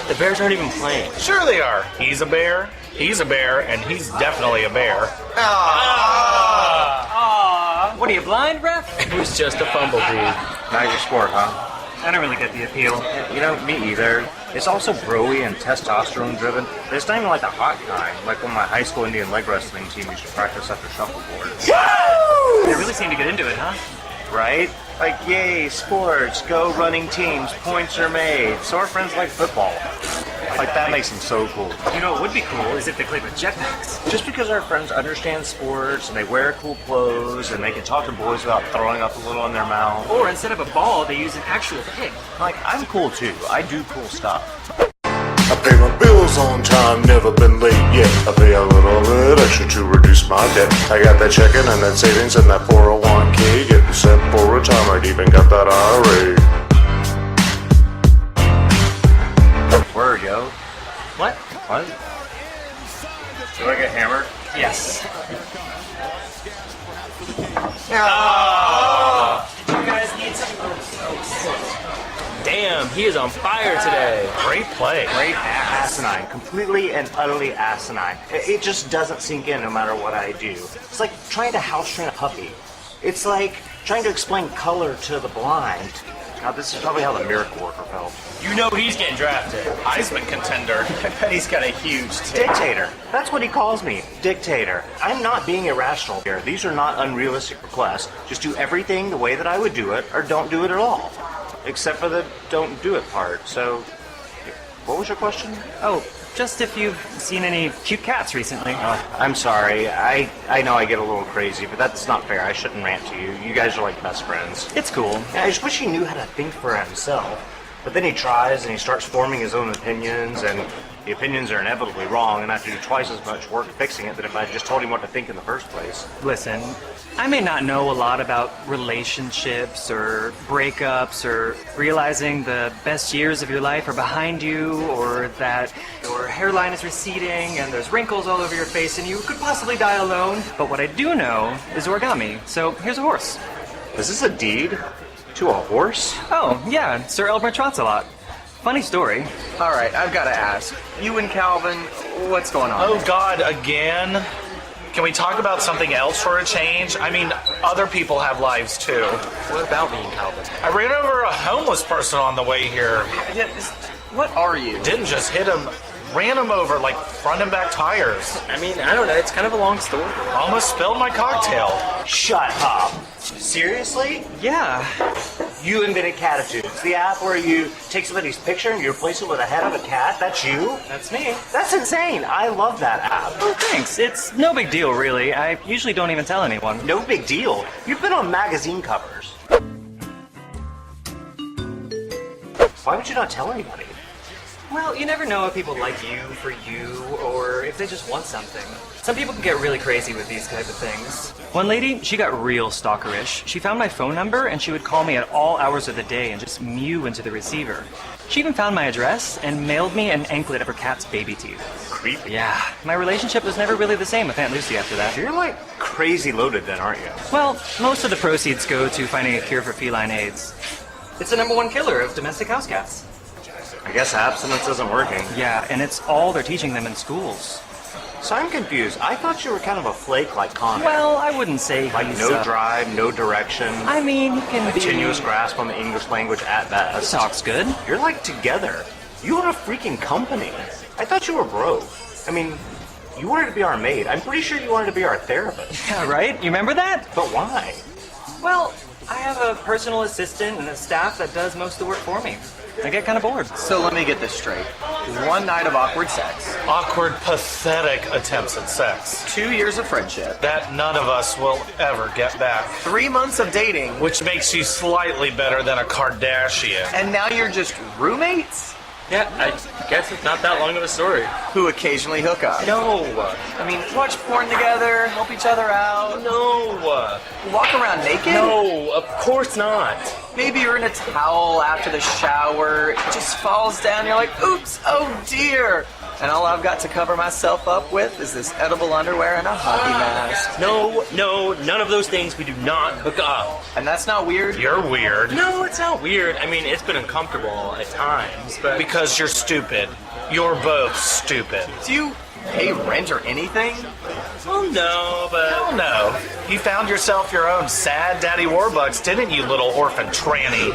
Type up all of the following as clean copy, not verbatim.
The Bears aren't even playing. Sure they are. He's a bear, and he's definitely a bear. What are you, blind, ref? It was just a fumble, dude. Not your sport, huh? I don't really get the appeal. You know, me either. It's also bro-y and testosterone driven. It's not even like the hot kind, like when my high school Indian leg wrestling team used to practice after shuffleboard. They really seem to get into it, huh? Right? Like, yay, sports, go running teams, points are made. So our friends like football. Like, that makes them so cool. You know what would be cool is if they played with jetpacks. Just because our friends understand sports and they wear cool clothes and they can talk to boys without throwing up a little in their mouth. Or instead of a ball, they use an actual pig. Like, I'm cool too. I do cool stuff. I pay my bills on time, never been late yet. I pay a little bit extra to reduce my debt. I got that checking and that savings and that 401k. Getting set for retirement, even got that IRA. Word, yo. What? What? Do I get hammered? Yes. You guys need some. Damn, he is on fire today. Great play. Great asinine. Completely and utterly asinine. It just doesn't sink in no matter what I do. It's like trying to house train a puppy. It's like trying to explain color to the blind. Now, this is probably how the miracle worker felt. You know he's getting drafted. Heisman contender. I bet he's got a huge tip. Dictator. That's what he calls me. Dictator. I'm not being irrational here. These are not unrealistic requests. Just do everything the way that I would do it, or don't do it at all. Except for the don't do it part. So, what was your question? Oh, just if you've seen any cute cats recently. I'm sorry. I know I get a little crazy, but that's not fair. I shouldn't rant to you. You guys are like best friends. It's cool. I just wish he knew how to think for himself. But then he tries and he starts forming his own opinions, and the opinions are inevitably wrong, and I have to do twice as much work fixing it than if I just told him what to think in the first place. Listen, I may not know a lot about relationships or breakups or realizing the best years of your life are behind you, or that your hairline is receding and there's wrinkles all over your face and you could possibly die alone. But what I do know is origami. So here's a horse. Is this a deed to a horse? Oh, yeah, Sir Elmer trots a lot. Funny story. All right, I've got to ask. You and Calvin, what's going on? Oh, God, again? Can we talk about something else for a change? I mean, other people have lives, too. What about me and Calvin? I ran over a homeless person on the way here. Yeah, what are you? Didn't just hit him, ran him over like front and back tires. I mean, I don't know. It's kind of a long story. Almost spilled my cocktail. Shut up. Seriously? Yeah. You invented Catitudes, the app where you take somebody's picture and you replace it with a head of a cat? That's you? That's me. That's insane. I love that app. Oh, thanks. It's no big deal, really. I usually don't even tell anyone. No big deal. You've been on magazine covers. Why would you not tell anybody? Well, you never know if people like you for you, or if they just want something. Some people can get really crazy with these type of things. One lady, she got real stalkerish. She found my phone number, and she would call me at all hours of the day and just mew into the receiver. She even found my address and mailed me an anklet of her cat's baby teeth. Creepy. Yeah, my relationship was never really the same with Aunt Lucy after that. You're like crazy loaded then, aren't you? Well, most of the proceeds go to finding a cure for feline AIDS. It's the #1 killer of domestic house cats. I guess abstinence isn't working. Yeah, and it's all they're teaching them in schools. So I'm confused. I thought you were kind of a flake like Connor. Well, I wouldn't say like he's, no drive, no direction. I mean, he can be... Continuous grasp on the English language at best. Talks good. You're like together. You own a freaking company. I thought you were broke. I mean, you wanted to be our maid. I'm pretty sure you wanted to be our therapist. Yeah, right? You remember that? But why? Well, I have a personal assistant and a staff that does most of the work for me. I get kind of bored. So let me get this straight. One night of awkward sex. Awkward, pathetic attempts at sex. 2 years of friendship. That none of us will ever get back. 3 months of dating. Which makes you slightly better than a Kardashian. And now you're just roommates? Yeah, I guess it's not that long of a story. Who occasionally hook up. No. I mean, watch porn together, help each other out. No. Walk around naked? No, of course not. Maybe you're in a towel after the shower, it just falls down, you're like, oops, oh dear. and all I've got to cover myself up with is this edible underwear and a hockey mask. No, none of those things. We do not hook up. And that's not weird? You're weird. No, it's not weird. I mean, it's been uncomfortable at times, but Because you're stupid. You're both stupid. Do you pay rent or anything? well, no, but Hell no. You found yourself your own sad Daddy Warbucks, didn't you, little orphan tranny?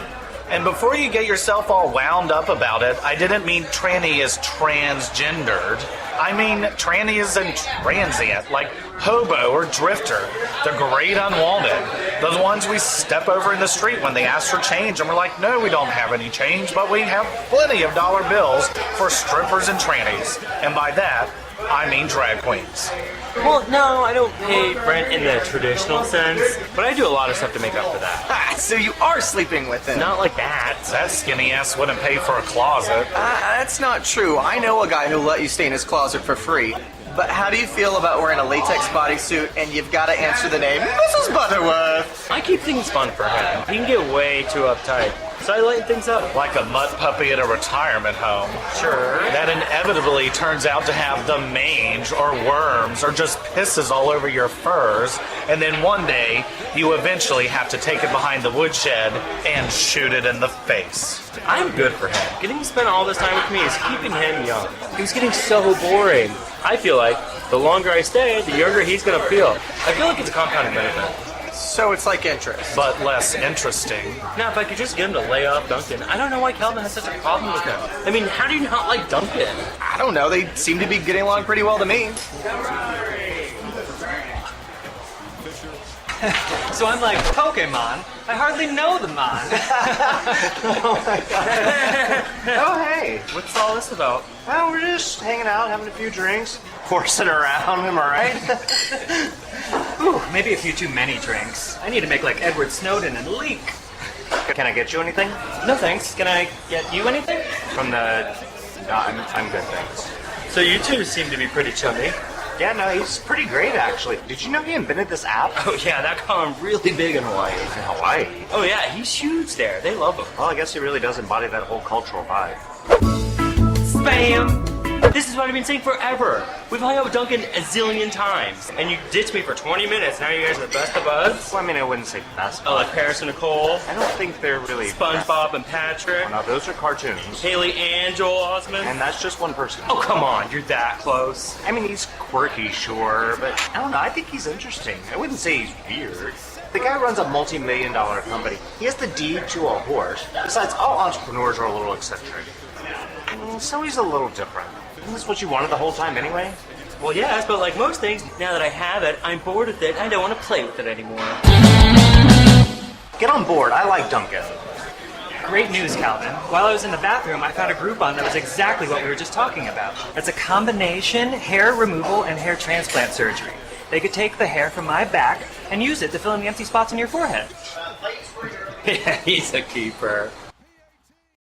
And before you get yourself all wound up about it, I didn't mean tranny as transgendered. I mean tranny as in transient, like hobo or drifter. The great unwanted. The ones we step over in the street when they ask for change and we're like, no, we don't have any change, but we have plenty of dollar bills for strippers and trannies. And by that, I mean drag queens. well, no, I don't pay rent in the traditional sense, but I do a lot of stuff to make up for that. Ah, so you are sleeping with him? Not like that. That skinny ass wouldn't pay for a closet. That's not true. I know a guy who'll let you stay in his closet for free. But how do you feel about wearing a latex bodysuit and you've got to answer the name Mrs. Butterworth? I keep things fun for him. He can get way too uptight, so I lighten things up. Like a mutt puppy at a retirement home. Sure. That inevitably turns out to have the mange or worms or just pisses all over your furs, and then one day you eventually have to take it behind the woodshed and shoot it in the face. I'm good for him. Getting to spend all this time with me is keeping him young. He was getting so boring. I feel like the longer I stay, the younger he's gonna feel. I feel like it's a compounding benefit. So it's like interest. But less interesting. Now, if I could just get him to lay off Duncan, I don't know why Calvin has such a problem with him. I mean, how do you not like Duncan? I don't know. They seem to be getting along pretty well to me. So I'm like, Pokemon? I hardly know the mon. Oh, hey. What's all this about? Well, we're just hanging out, having a few drinks, horsing around, am I right? Ooh, maybe a few too many drinks. I need to make like Edward Snowden and leak. Can I get you anything? No thanks. Can I get you anything? From the... No, I'm good, thanks. So you two seem to be pretty chummy. Yeah, no, he's pretty great, actually. Did you know he invented this app? Oh yeah, that got him really big in Hawaii. In Hawaii? Oh yeah, he's huge there. They love him. Well, I guess he really does embody that whole cultural vibe. Spam! This is what I've been saying forever. We've hung out with Duncan a zillion times, and you ditched me for 20 minutes. Now you guys are the best of buds. Well, I mean, I wouldn't say best. Oh, like Paris and Nicole, I don't think they're really... SpongeBob and Patrick, Well, now, those are cartoons. Haley and Joel Osment. And that's just one person. Oh, come on, you're that close. I mean, he's quirky, sure, but I don't know, I think he's interesting. I wouldn't say he's weird. The guy runs a multi-million-dollar company. He has the deed to a horse. Besides, all entrepreneurs are a little eccentric. So he's a little different. Isn't this what you wanted the whole time anyway? Well, yes, but like most things, now that I have it, I'm bored with it. I don't want to play with it anymore. Get on board, I like Duncan. Great news, Calvin. While I was in the bathroom, I found a Groupon that was exactly what we were just talking about. It's a combination hair removal and hair transplant surgery. They could take the hair from my back and use it to fill in the empty spots on your forehead. Yeah, he's a keeper.